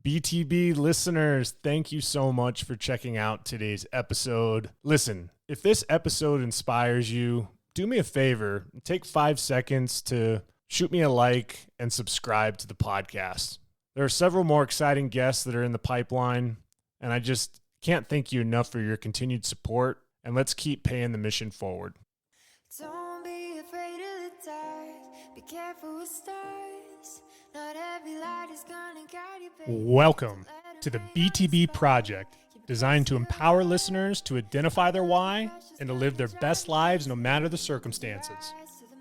BTB listeners, thank you so much for checking out today's episode. Listen, if this episode inspires you, do me a favor, take 5 seconds to shoot me a like and subscribe to the podcast. There are several more exciting guests that are in the pipeline, and I just can't thank you enough for your continued support, and let's keep paying the mission forward. Don't be afraid of the dark. Be careful with stars. Not every light is gonna guide you, baby. Welcome to the BTB Project, designed to empower listeners to identify their why and to live their best lives no matter the circumstances.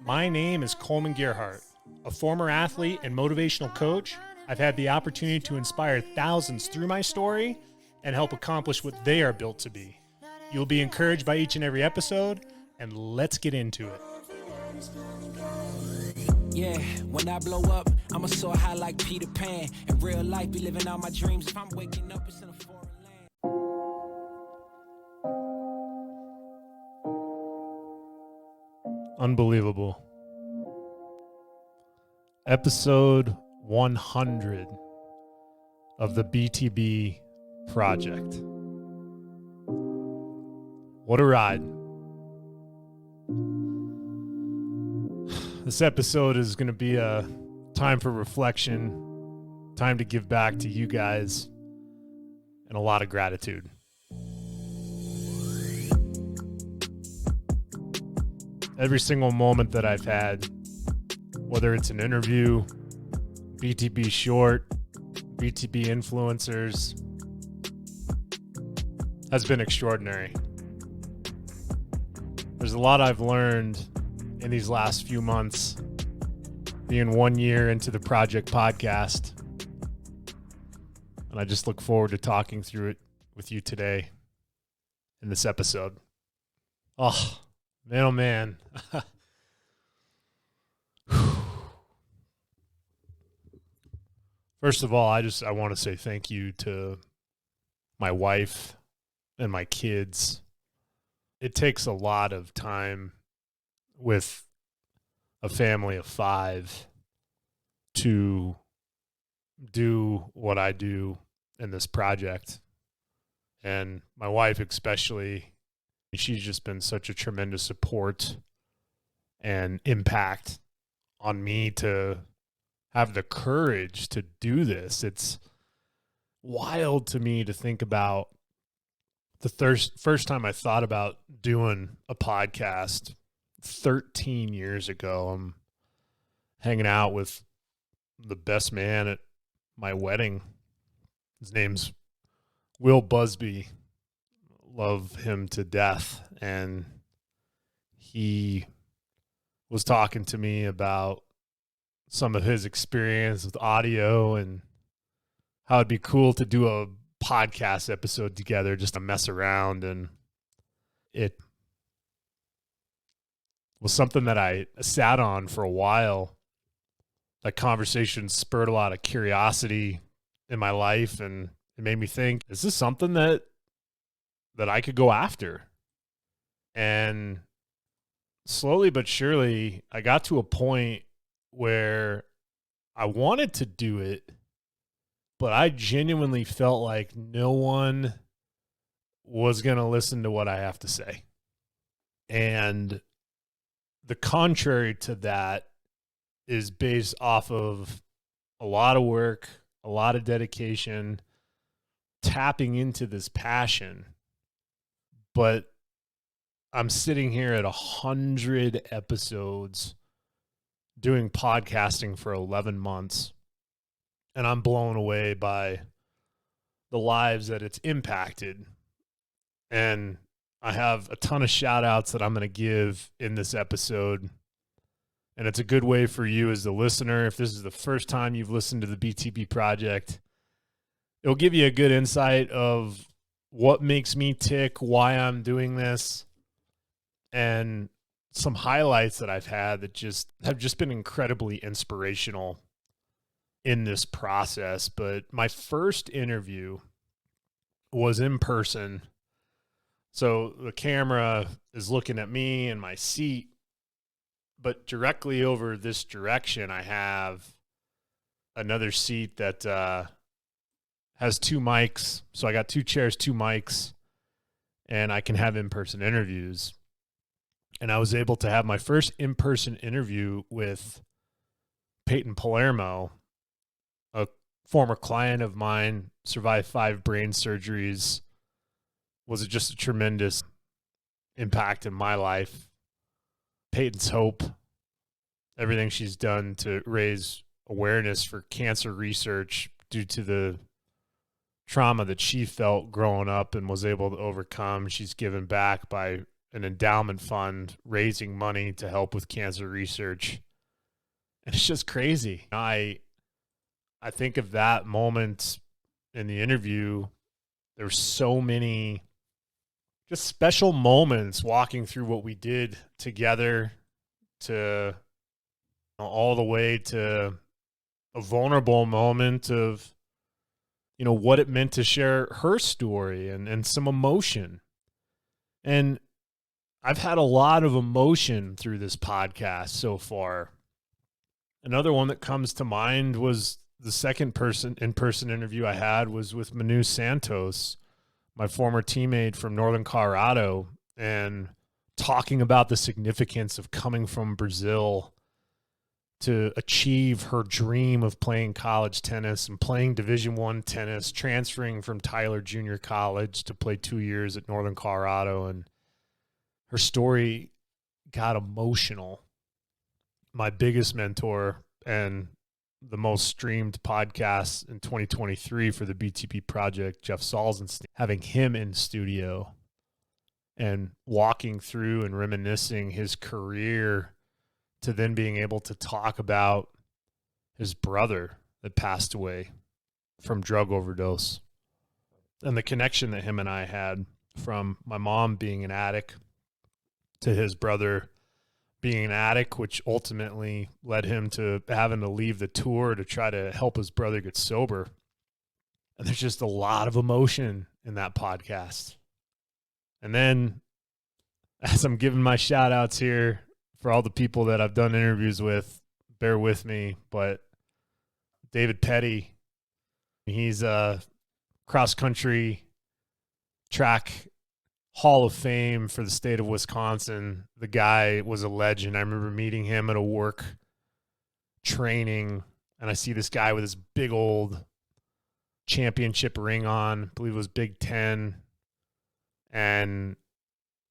My name is Kollman Gearhart, a former athlete and motivational coach. I've had the opportunity to inspire thousands through my story and help accomplish what they are built to be. You'll be encouraged by each and every episode, and let's get into it. Yeah, when I blow up, I'ma soar high like Peter Pan. In real life, be living out my dreams. If I'm waking up, it's in a foreign land. Unbelievable. Episode 100 of the BTB Project. What a ride. This episode is going to be a time for reflection, time to give back to you guys, and a lot of gratitude. Every single moment that I've had, whether it's an interview, BTB short, BTB influencers, has been extraordinary. There's a lot I've learned in these last few months, being 1 year into the Project podcast. And I just look forward to talking through it with you today in this episode. Oh, man, oh man. First of all, I want to say thank you to my wife and my kids. It takes a lot of time with a family of 5 to do what I do in this project. And my wife especially, she's just been such a tremendous support and impact on me to have the courage to do this. It's wild to me to think about the first time I thought about doing a podcast 13 years ago. I'm hanging out with the best man at my wedding. His name's Will Busby. Love him to death. And he was talking to me about some of his experience with audio and how it'd be cool to do a podcast episode together just to mess around. And it was something that I sat on for a while. That conversation spurred a lot of curiosity in my life, and it made me think, is this something that I could go after? And slowly but surely, I got to a point where I wanted to do it, but I genuinely felt like no one was going to listen to what I have to say. And the contrary to that is based off of a lot of work, a lot of dedication, tapping into this passion. But I'm sitting here at 100 episodes doing podcasting for 11 months, and I'm blown away by the lives that it's impacted. And I have a ton of shout outs that I'm going to give in this episode. And it's a good way for you as the listener. If this is the first time you've listened to the BTB Project, it'll give you a good insight of what makes me tick, why I'm doing this, and some highlights that I've had that have just been incredibly inspirational in this process. But my first interview was in person. So the camera is looking at me in my seat, but directly over this direction, I have another seat that has 2 mics. So I got 2 chairs, 2 mics, and I can have in-person interviews. And I was able to have my first in-person interview with Peyton Palermo, a former client of mine, survived 5 brain surgeries, was just a tremendous impact in my life. Peyton's hope, everything she's done to raise awareness for cancer research due to the trauma that she felt growing up and was able to overcome. She's given back by an endowment fund, raising money to help with cancer research. And it's just crazy. I think of that moment in the interview. There were so many just special moments walking through what we did together, to all the way to a vulnerable moment of, what it meant to share her story and some emotion. And I've had a lot of emotion through this podcast so far. Another one that comes to mind was the second in-person interview I had was with Manu Santos, my former teammate from Northern Colorado, and talking about the significance of coming from Brazil to achieve her dream of playing college tennis and playing Division I tennis, transferring from Tyler Junior College to play 2 years at Northern Colorado. And her story got emotional. My biggest mentor and the most streamed podcast in 2023 for the BTB Project, Jeff Salzenstein, having him in studio and walking through and reminiscing his career, to then being able to talk about his brother that passed away from drug overdose, and the connection that him and I had, from my mom being an addict to his brother being an addict, which ultimately led him to having to leave the tour to try to help his brother get sober. And there's just a lot of emotion in that podcast. And then, as I'm giving my shout outs here for all the people that I've done interviews with, bear with me, but David Petty, he's a cross-country track Hall of Fame for the state of Wisconsin. The guy was a legend. I remember meeting him at a work training, and I see this guy with this big old championship ring on, I believe it was Big Ten, and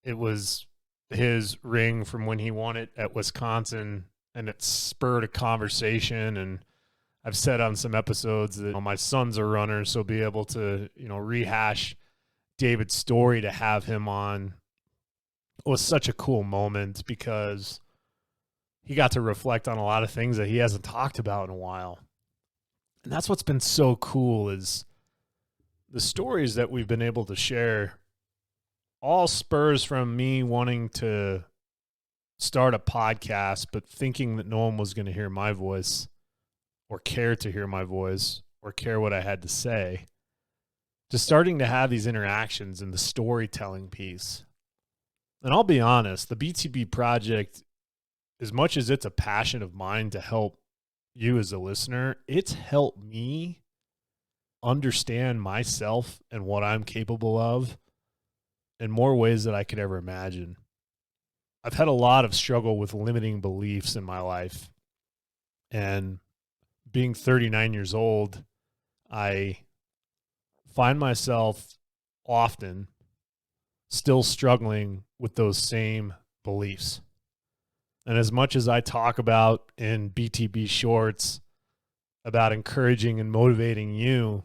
it was his ring from when he won it at Wisconsin, and it spurred a conversation. And I've said on some episodes that my sons are runners, so be able to, rehash David's story, to have him on was such a cool moment, because he got to reflect on a lot of things that he hasn't talked about in a while. And that's what's been so cool, is the stories that we've been able to share all spurs from me wanting to start a podcast, but thinking that no one was going to hear my voice or care to hear my voice or care what I had to say, to starting to have these interactions and the storytelling piece. And I'll be honest, the BTB Project, as much as it's a passion of mine to help you as a listener, it's helped me understand myself and what I'm capable of in more ways than I could ever imagine. I've had a lot of struggle with limiting beliefs in my life. And being 39 years old, I find myself often still struggling with those same beliefs. And as much as I talk about in BTB Shorts about encouraging and motivating you,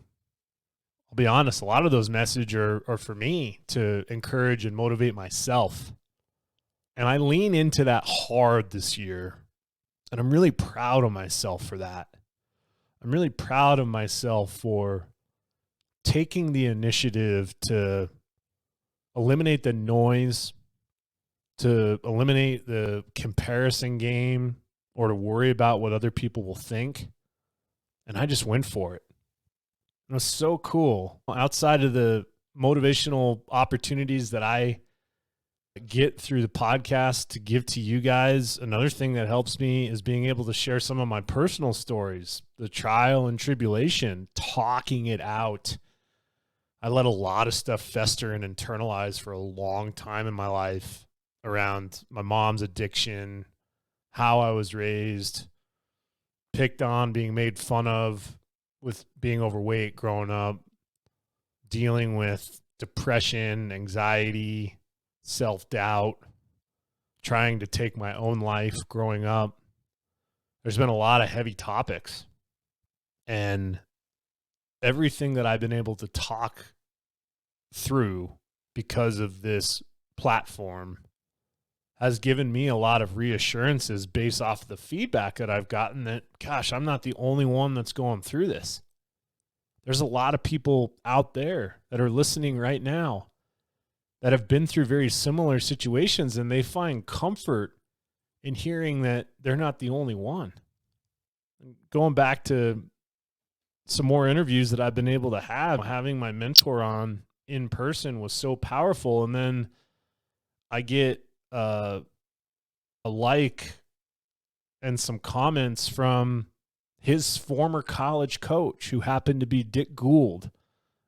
I'll be honest, a lot of those messages are for me to encourage and motivate myself. And I lean into that hard this year. And I'm really proud of myself for that. I'm really proud of myself for taking the initiative to eliminate the noise, to eliminate the comparison game, or to worry about what other people will think. And I just went for it. It was so cool. Outside of the motivational opportunities that I get through the podcast to give to you guys. Another thing that helps me is being able to share some of my personal stories, the trial and tribulation, talking it out. I let a lot of stuff fester and internalize for a long time in my life around my mom's addiction, how I was raised, picked on, being made fun of with being overweight growing up, dealing with depression, anxiety, self-doubt, trying to take my own life growing up. There's been a lot of heavy topics. And everything that I've been able to talk through because of this platform has given me a lot of reassurances based off of the feedback that I've gotten that, gosh, I'm not the only one that's going through this. There's a lot of people out there that are listening right now that have been through very similar situations, and they find comfort in hearing that they're not the only one. Going back to some more interviews that I've been able to have, having my mentor on in person was so powerful. And then I get a like and some comments from his former college coach, who happened to be Dick Gould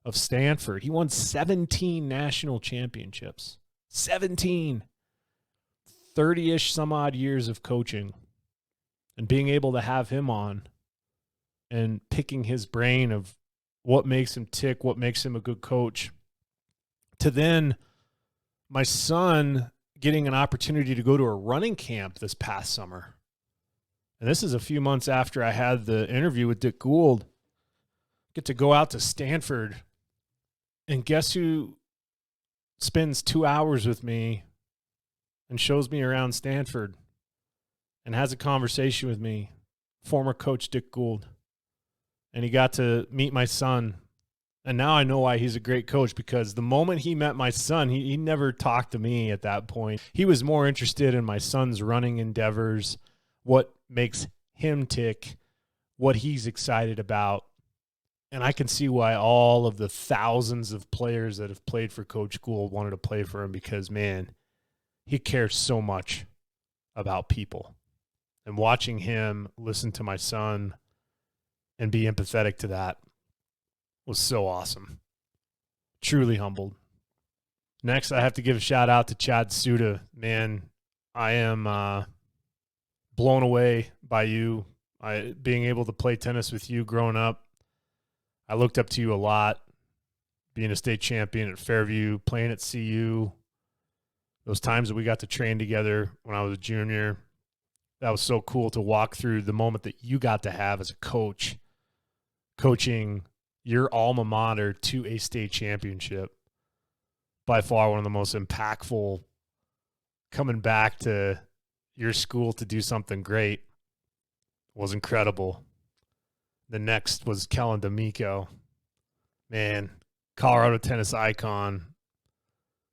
of Stanford. He won 17 national championships. 17. 30-ish some odd years of coaching. And being able to have him on and picking his brain of what makes him tick, what makes him a good coach. To then my son getting an opportunity to go to a running camp this past summer. And this is a few months after I had the interview with Dick Gould. Get to go out to Stanford, and guess who spends 2 hours with me and shows me around Stanford and has a conversation with me? Former coach Dick Gould. And he got to meet my son. And now I know why he's a great coach, because the moment he met my son, he never talked to me at that point. He was more interested in my son's running endeavors, what makes him tick, what he's excited about. And I can see why all of the thousands of players that have played for Coach Gould wanted to play for him, because, man, he cares so much about people. And watching him listen to my son and be empathetic to that was so awesome. Truly humbled. Next, I have to give a shout out to Chad Suda. Man, I am blown away by you. Being able to play tennis with you growing up, I looked up to you a lot. Being a state champion at Fairview, playing at CU, those times that we got to train together when I was a junior, that was so cool to walk through the moment that you got to have as a coach, coaching your alma mater to a state championship. By far one of the most impactful, coming back to your school to do something great, was incredible. The next was Kellen D'Amico. Man, Colorado tennis icon,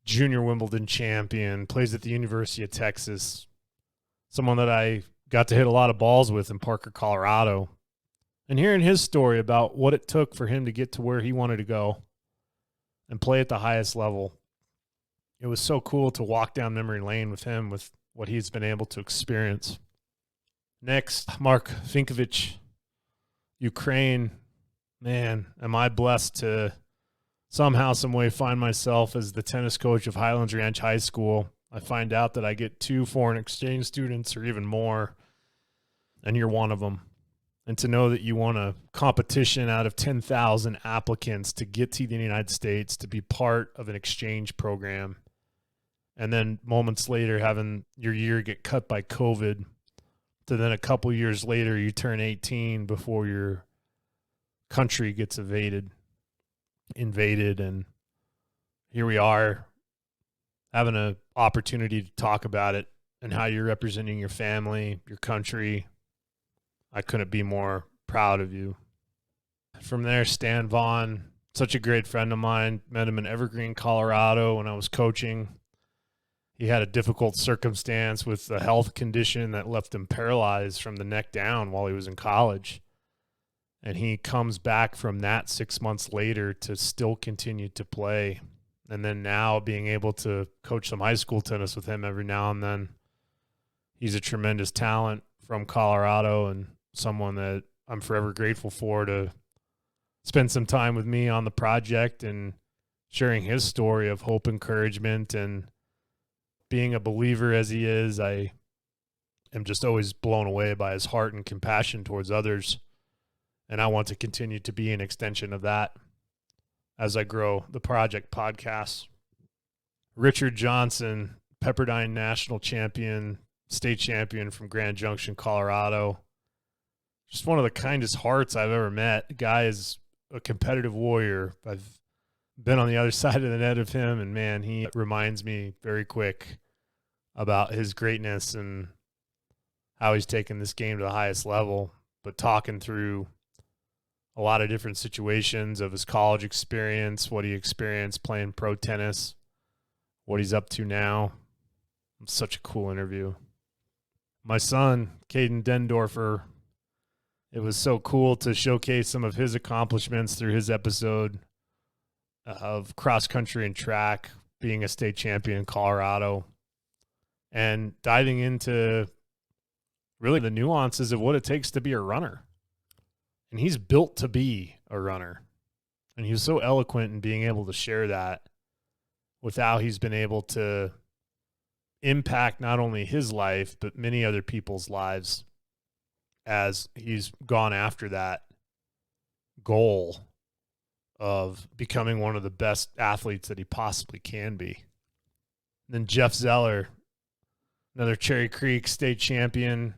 junior Wimbledon champion, plays at the University of Texas. Someone that I got to hit a lot of balls with in Parker, Colorado. And hearing his story about what it took for him to get to where he wanted to go and play at the highest level, it was so cool to walk down memory lane with him, with what he's been able to experience. Next, Mark Finkovich, Ukraine. Man, am I blessed to somehow, some way find myself as the tennis coach of Highlands Ranch High School. I find out that I get 2 foreign exchange students or even more, and you're one of them. And to know that you won a competition out of 10,000 applicants to get to the United States to be part of an exchange program, and then moments later having your year get cut by COVID, to then a couple years later you turn 18 before your country gets invaded, and here we are having an opportunity to talk about it and how you're representing your family, your country. I couldn't be more proud of you. From there, Stan Vaughn, such a great friend of mine. Met him in Evergreen, Colorado when I was coaching. He had a difficult circumstance with a health condition that left him paralyzed from the neck down while he was in college. And he comes back from that 6 months later to still continue to play. And then now being able to coach some high school tennis with him every now and then. He's a tremendous talent from Colorado and someone that I'm forever grateful for to spend some time with me on the project and sharing his story of hope, encouragement, and being a believer as he is. I am just always blown away by his heart and compassion towards others. And I want to continue to be an extension of that as I grow the project podcast. Richard Johnson, Pepperdine national champion, state champion from Grand Junction, Colorado. Just one of the kindest hearts I've ever met. The guy is a competitive warrior. I've been on the other side of the net of him, and man, he reminds me very quick about his greatness and how he's taken this game to the highest level, but talking through a lot of different situations of his college experience, what he experienced playing pro tennis, what he's up to now. It's such a cool interview. My son, Caden Dendorfer, it was so cool to showcase some of his accomplishments through his episode of cross country and track, being a state champion in Colorado, and diving into really the nuances of what it takes to be a runner. And he's built to be a runner. And he was so eloquent in being able to share that with how he's been able to impact not only his life, but many other people's lives as he's gone after that goal of becoming one of the best athletes that he possibly can be. And then Jeff Zeller, another Cherry Creek state champion,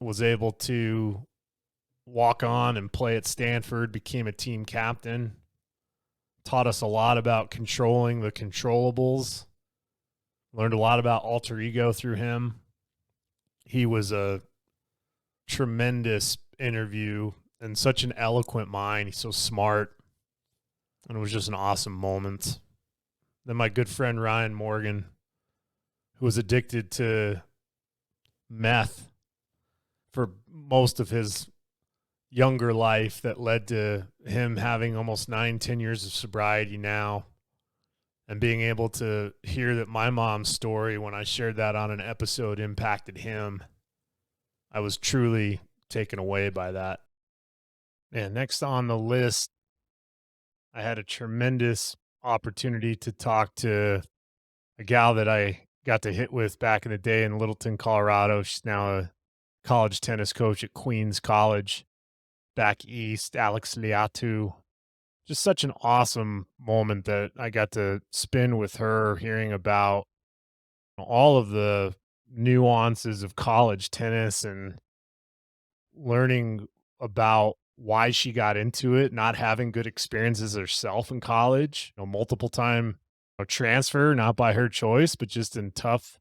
was able to walk on and play at Stanford, became a team captain, taught us a lot about controlling the controllables, learned a lot about alter ego through him. He was a tremendous interview and such an eloquent mind. He's so smart, and it was just an awesome moment. Then my good friend Ryan Morgan, who was addicted to meth for most of his younger life, that led to him having almost 9-10 years of sobriety now, and being able to hear that my mom's story, when I shared that on an episode, impacted him. I was truly taken away by that. And next on the list, I had a tremendous opportunity to talk to a gal that I got to hit with back in the day in Littleton, Colorado. She's now a college tennis coach at Queens College back east, Alex Liatu. Just such an awesome moment that I got to spend with her, hearing about all of the nuances of college tennis and learning about why she got into it, not having good experiences herself in college, multiple time transfer, not by her choice, but just in tough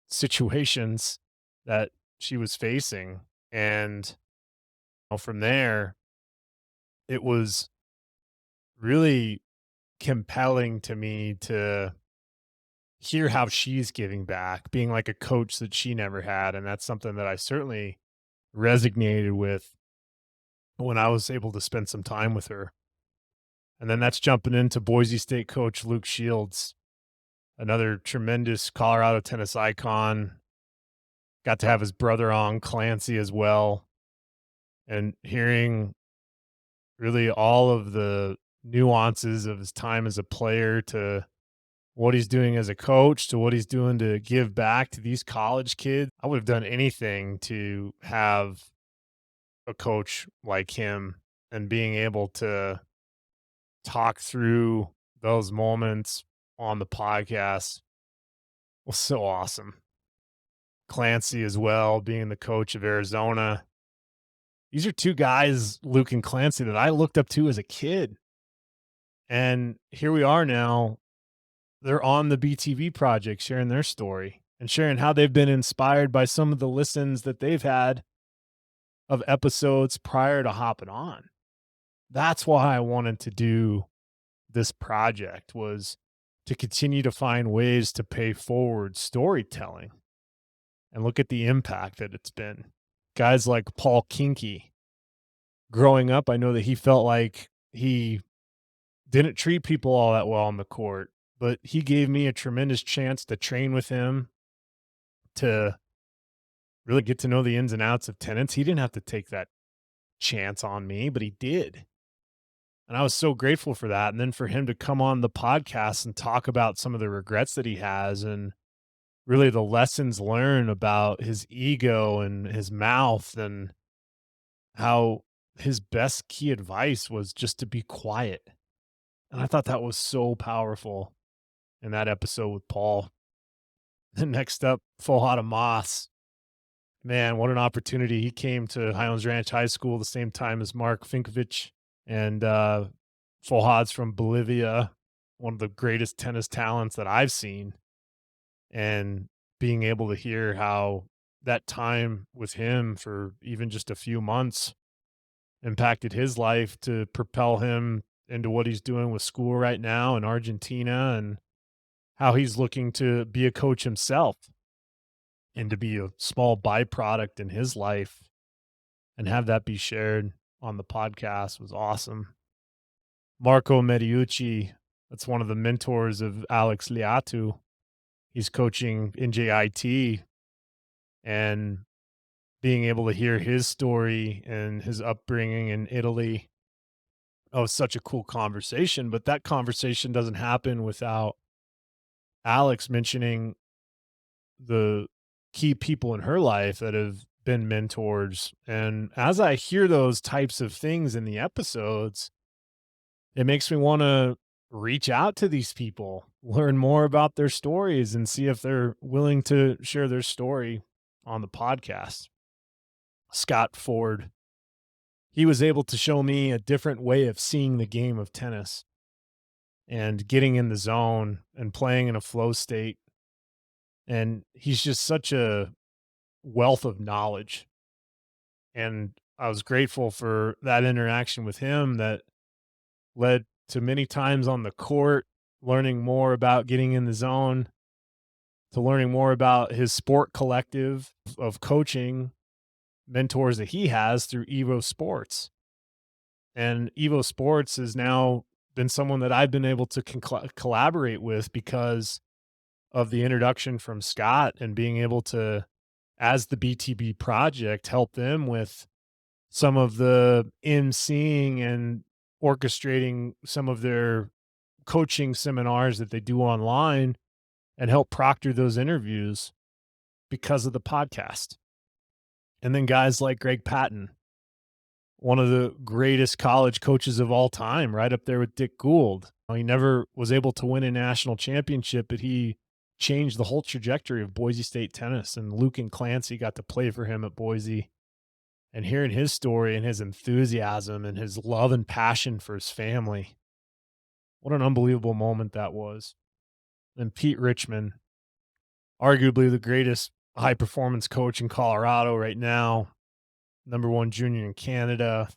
situations that she was facing. And from there, it was really compelling to me to hear how she's giving back, being like a coach that she never had. And that's something that I certainly resonated with when I was able to spend some time with her. And then that's jumping into Boise State coach Luke Shields, another tremendous Colorado tennis icon. Got to have his brother on, Clancy, as well. And hearing really all of the nuances of his time as a player, to what he's doing as a coach, to what he's doing to give back to these college kids. I would have done anything to have a coach like him, and being able to talk through those moments on the podcast was so awesome. Clancy as well, being the coach of Arizona. These are two guys, Luke and Clancy, that I looked up to as a kid. And here we are now. They're on the BTB Project, sharing their story and sharing how they've been inspired by some of the listens that they've had of episodes prior to hopping on. That's why I wanted to do this project, was to continue to find ways to pay forward storytelling and look at the impact that it's been. Guys like Paul Koenke, growing up, I know that he felt like he didn't treat people all that well on the court, but he gave me a tremendous chance to train with him, to really get to know the ins and outs of tennis. He didn't have to take that chance on me, but he did. And I was so grateful for that. And then for him to come on the podcast and talk about some of the regrets that he has, and really the lessons learned about his ego and his mouth, and how his best key advice was just to be quiet. And I thought that was so powerful in that episode with Paul. And next up, Fohad Moss. Man, what an opportunity. He came to Highlands Ranch High School the same time as Mark Finkovich. And Fohad's from Bolivia, one of the greatest tennis talents that I've seen. And being able to hear how that time with him for even just a few months impacted his life to propel him into what he's doing with school right now in Argentina, and how he's looking to be a coach himself and to be a small byproduct in his life, and have that be shared on the podcast was awesome. Marco Mediucci, that's one of the mentors of Alex Liatu. He's coaching NJIT, and being able to hear his story and his upbringing in Italy. Oh, such a cool conversation. But that conversation doesn't happen without Alex mentioning the key people in her life that have been mentors. And as I hear those types of things in the episodes, it makes me want to reach out to these people, learn more about their stories, and see if they're willing to share their story on the podcast. Scott Ford, he was able to show me a different way of seeing the game of tennis and getting in the zone and playing in a flow state. And he's just such a wealth of knowledge. And I was grateful for that interaction with him that led to many times on the court, learning more about getting in the zone, to learning more about his sport collective of coaching mentors that he has through Evo Sports. And Evo Sports has now been someone that I've been able to collaborate with because of the introduction from Scott, and being able to, as the BTB Project, help them with some of the emceeing and orchestrating some of their coaching seminars that they do online, and help proctor those interviews because of the podcast. And then guys like Greg Patton, one of the greatest college coaches of all time, right up there with Dick Gould. He never was able to win a national championship, but he changed the whole trajectory of Boise State tennis. And Luke and Clancy got to play for him at Boise. And hearing his story and his enthusiasm and his love and passion for his family, what an unbelievable moment that was. And Pete Richmond, arguably the greatest high performance coach in Colorado right now, #1 junior in Canada,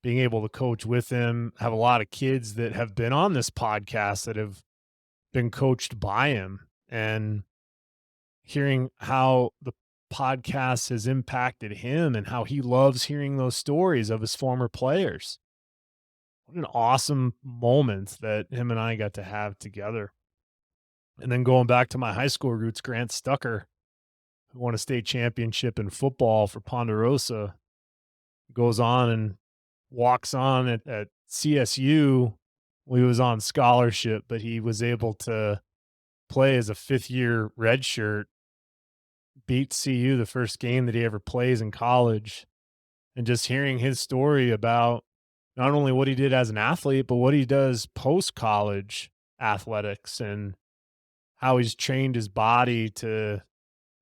being able to coach with him, have a lot of kids that have been on this podcast that have been coached by him, and hearing how the podcast has impacted him and how he loves hearing those stories of his former players. What an awesome moment that him and I got to have together. And then going back to my high school roots, Grant Stucker, who won a state championship in football for Ponderosa, goes on and walks on at CSU. He was on scholarship, but he was able to play as a fifth-year redshirt, beat CU the first game that he ever plays in college. And just hearing his story about not only what he did as an athlete, but what he does post-college athletics, and how he's trained his body to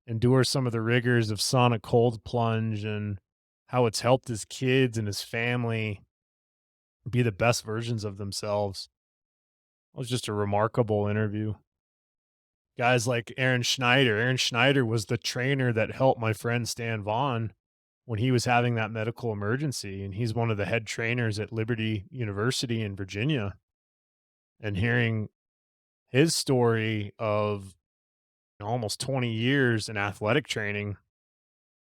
endure some of the rigors of sonic cold plunge, and how it's helped his kids and his family be the best versions of themselves. It was just a remarkable interview. Guys like Aaron Schneider. Aaron Schneider was the trainer that helped my friend Stan Vaughn when he was having that medical emergency. And he's one of the head trainers at Liberty University in Virginia. And hearing his story of almost 20 years in athletic training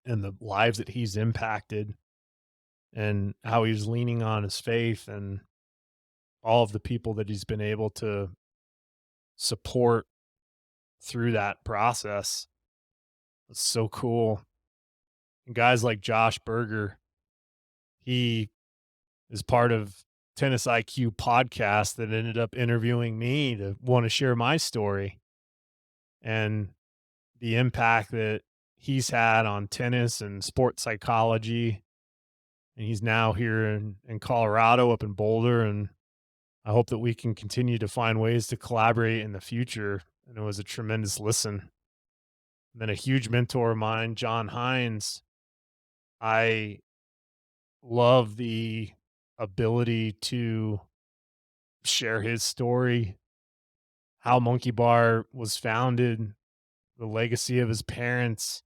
and the lives that he's impacted, and how he's leaning on his faith and all of the people that he's been able to support through that process. It's so cool. And guys like Josh Berger, he is part of Tennis IQ podcast that ended up interviewing me to want to share my story and the impact that he's had on tennis and sports psychology. And he's now here in Colorado, up in Boulder. And I hope that we can continue to find ways to collaborate in the future. And it was a tremendous listen. And then a huge mentor of mine, John Heindz. I love the ability to share his story, how Monkey Bar was founded, the legacy of his parents,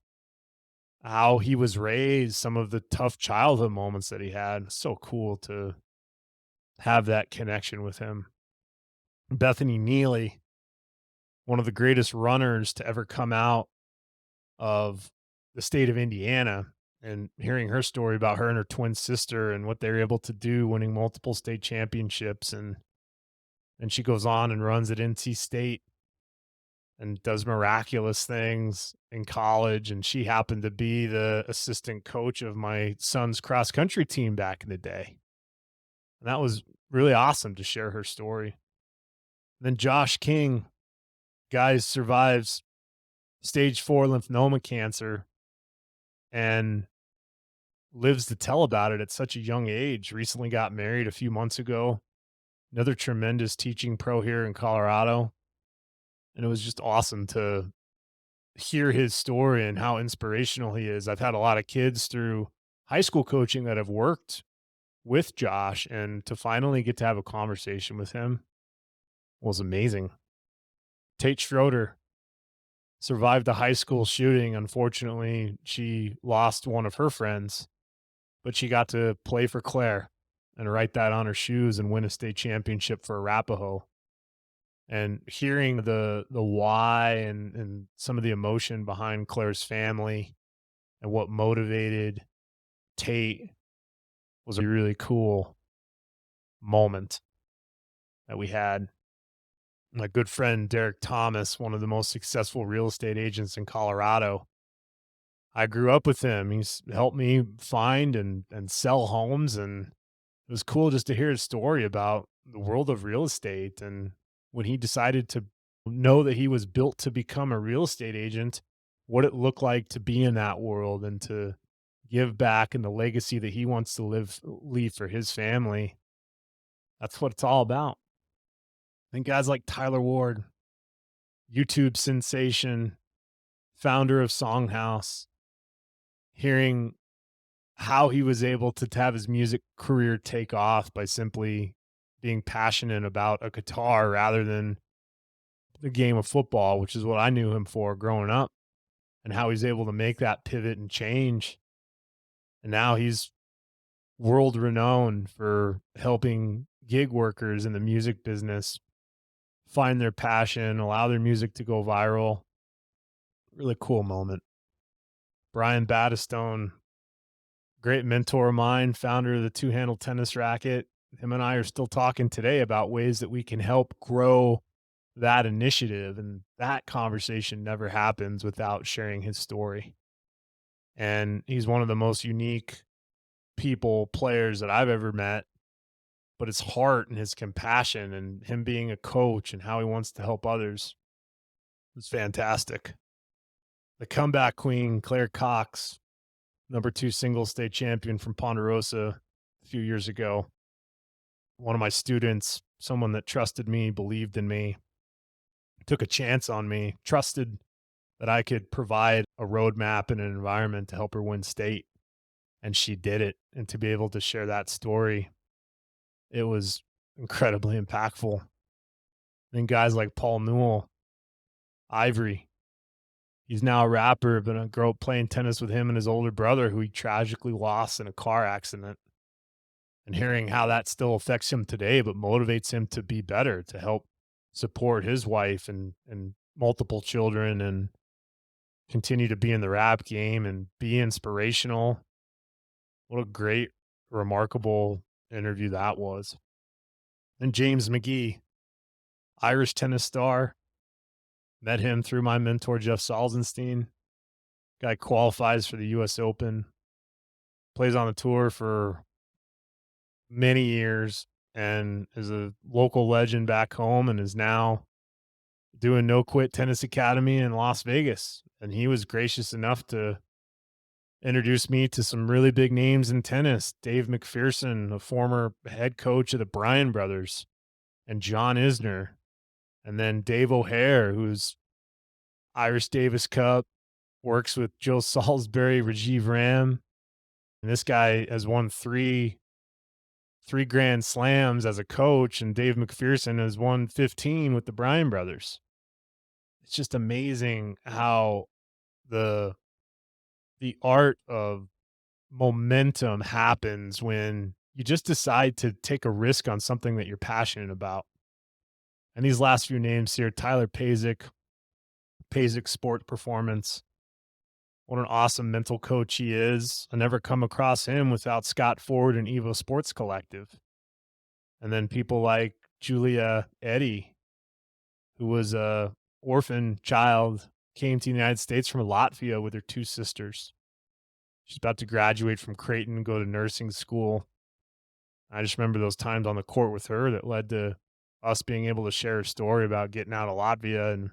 how he was raised, some of the tough childhood moments that he had. So cool to have that connection with him. Bethany Neeley, one of the greatest runners to ever come out of the state of Indiana, and hearing her story about her and her twin sister and what they're able to do, winning multiple state championships. And she goes on and runs at NC State and does miraculous things in college. And she happened to be the assistant coach of my son's cross country team back in the day. And that was really awesome to share her story. And then Josh King, guy survives stage 4 lymphoma cancer and lives to tell about it at such a young age. Recently got married a few months ago. Another tremendous teaching pro here in Colorado. And it was just awesome to hear his story and how inspirational he is. I've had a lot of kids through high school coaching that have worked with Josh, and to finally get to have a conversation with him was amazing. Tate Schroeder survived a high school shooting. Unfortunately, she lost one of her friends, but she got to play for Claire and write that on her shoes and win a state championship for Arapahoe. And hearing the why and some of the emotion behind Claire's family and what motivated Tate was a really cool moment that we had. My good friend Derek Thomas, one of the most successful real estate agents in Colorado. I grew up with him. He's helped me find and sell homes, and it was cool just to hear his story about the world of real estate. And when he decided to know that he was built to become a real estate agent, what it looked like to be in that world and to give back and the legacy that he wants to leave for his family. That's what it's all about. And guys like Tyler Ward, YouTube sensation, founder of Songhouse, hearing how he was able to have his music career take off by simply being passionate about a guitar rather than the game of football, which is what I knew him for growing up, and how he's able to make that pivot and change. And now he's world renowned for helping gig workers in the music business find their passion, allow their music to go viral. Really cool moment. Brian Batstone, great mentor of mine, founder of the two-handle tennis racket. Him and I are still talking today about ways that we can help grow that initiative. And that conversation never happens without sharing his story. And he's one of the most unique players that I've ever met. But his heart and his compassion and him being a coach and how he wants to help others is fantastic. The comeback queen, Claire Cox, number 2 singles state champion from Ponderosa a few years ago. One of my students, someone that trusted me, believed in me, took a chance on me, trusted that I could provide a roadmap and an environment to help her win state. And she did it. And to be able to share that story, it was incredibly impactful. Then guys like Paul Newell, Ivory. He's now a rapper, but I grew up playing tennis with him and his older brother, who he tragically lost in a car accident. And hearing how that still affects him today, but motivates him to be better, to help support his wife and multiple children and continue to be in the rap game and be inspirational. What a great, remarkable interview that was. And James McGee, Irish tennis star. Met him through my mentor, Jeff Salzenstein. Guy qualifies for the U.S. Open, plays on the tour for many years, and is a local legend back home, and is now doing No Quit Tennis Academy in Las Vegas. And he was gracious enough to introduce me to some really big names in tennis. Dave McPherson, a former head coach of the Bryan brothers, and John Isner. And then Dave O'Hare, who's Irish Davis Cup, works with Joe Salisbury, Rajiv Ram. And this guy has won three Grand Slams as a coach, and Dave McPherson has won 15 with the Bryan brothers. It's just amazing how the art of momentum happens when you just decide to take a risk on something that you're passionate about. And these last few names here, Tyler Pasik, Pasik Sport Performance. What an awesome mental coach he is. I never come across him without Scott Ford and Evo Sports Collective. And then people like Julia Eddy, who was a orphan child, came to the United States from Latvia with her two sisters. She's about to graduate from Creighton and go to nursing school. I just remember those times on the court with her that led to us being able to share a story about getting out of Latvia and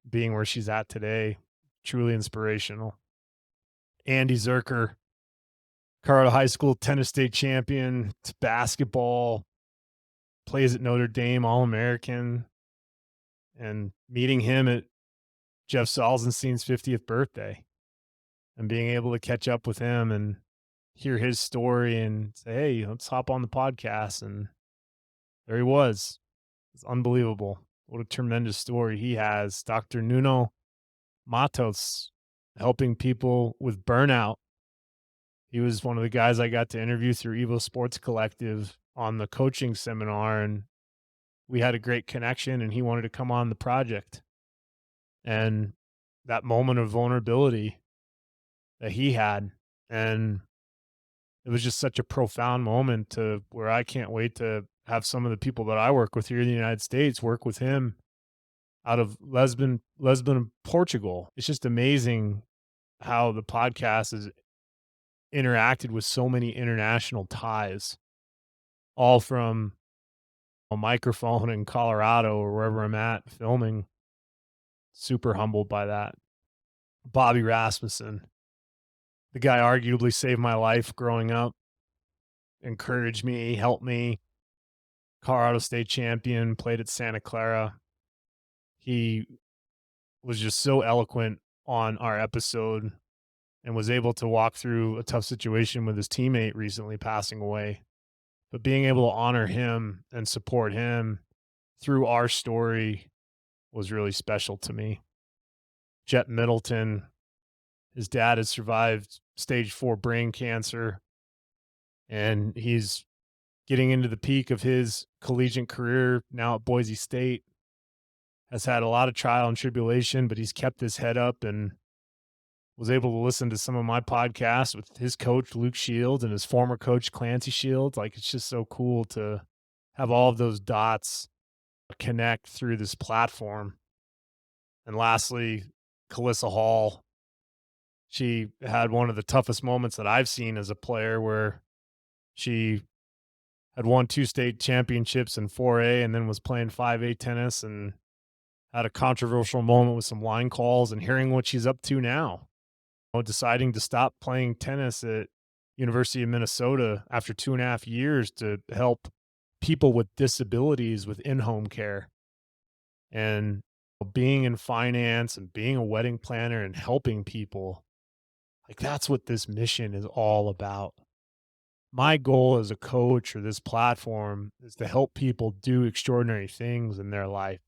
being where she's at today. Truly inspirational. Andy Zerker, Colorado High School tennis state champion, basketball, plays at Notre Dame, All-American. And meeting him at Jeff Salzenstein's 50th birthday and being able to catch up with him and hear his story and say, hey, let's hop on the podcast. And there he was. It's unbelievable. What a tremendous story he has. Dr. Nuno Matos, helping people with burnout. He was one of the guys I got to interview through Evo Sports Collective on the coaching seminar, and we had a great connection, and he wanted to come on the project. And that moment of vulnerability that he had, and it was just such a profound moment to where I can't wait to have some of the people that I work with here in the United States work with him out of Lisbon, Portugal. It's just amazing how the podcast has interacted with so many international ties, all from a microphone in Colorado or wherever I'm at filming. Super humbled by that. Bobby Rasmussen, the guy arguably saved my life growing up, encouraged me, helped me. Colorado State champion, played at Santa Clara. He was just so eloquent on our episode and was able to walk through a tough situation with his teammate recently passing away. But being able to honor him and support him through our story was really special to me. Jet Middleton, his dad has survived stage 4 brain cancer, and he's getting into the peak of his collegiate career now at Boise State. Has had a lot of trial and tribulation, but he's kept his head up and was able to listen to some of my podcasts with his coach, Luke Shields, and his former coach, Clancy Shields. Like, it's just so cool to have all of those dots connect through this platform. And lastly, Calissa Hall. She had one of the toughest moments that I've seen as a player, where she had won 2 state championships in 4A and then was playing 5A tennis and had a controversial moment with some line calls, and hearing what she's up to now. Deciding to stop playing tennis at University of Minnesota after 2.5 years to help people with disabilities with in-home care. And being in finance and being a wedding planner and helping people, like, that's what this mission is all about. My goal as a coach or this platform is to help people do extraordinary things in their life.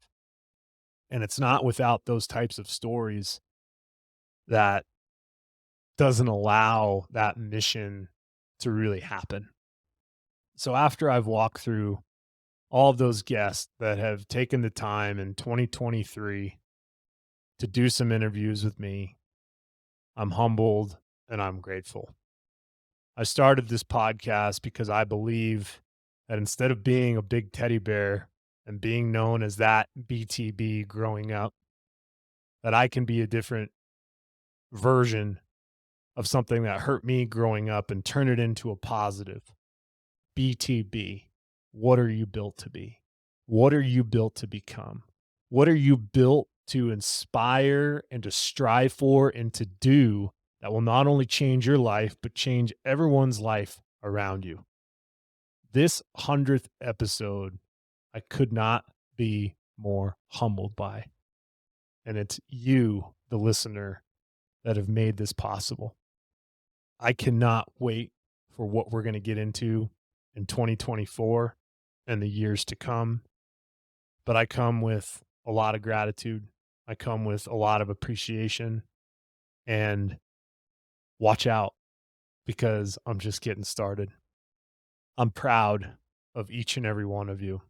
And it's not without those types of stories that doesn't allow that mission to really happen. So after I've walked through all of those guests that have taken the time in 2023 to do some interviews with me, I'm humbled and I'm grateful. I started this podcast because I believe that instead of being a big teddy bear and being known as that BTB growing up, that I can be a different version of something that hurt me growing up and turn it into a positive. BTB, what are you built to be? What are you built to become? What are you built to inspire and to strive for and to do that will not only change your life, but change everyone's life around you? This 100th episode, I could not be more humbled by. And it's you, the listener, that have made this possible. I cannot wait for what we're going to get into in 2024 and the years to come. But I come with a lot of gratitude. I come with a lot of appreciation. And watch out, because I'm just getting started. I'm proud of each and every one of you.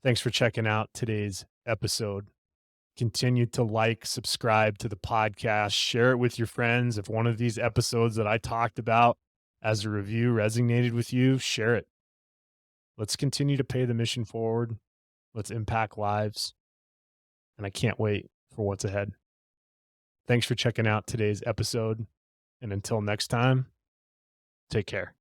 Thanks for checking out today's episode. Continue to like, subscribe to the podcast, share it with your friends. If one of these episodes that I talked about as a review resonated with you, share it. Let's continue to pay the mission forward. Let's impact lives. And I can't wait for what's ahead. Thanks for checking out today's episode. And until next time, take care.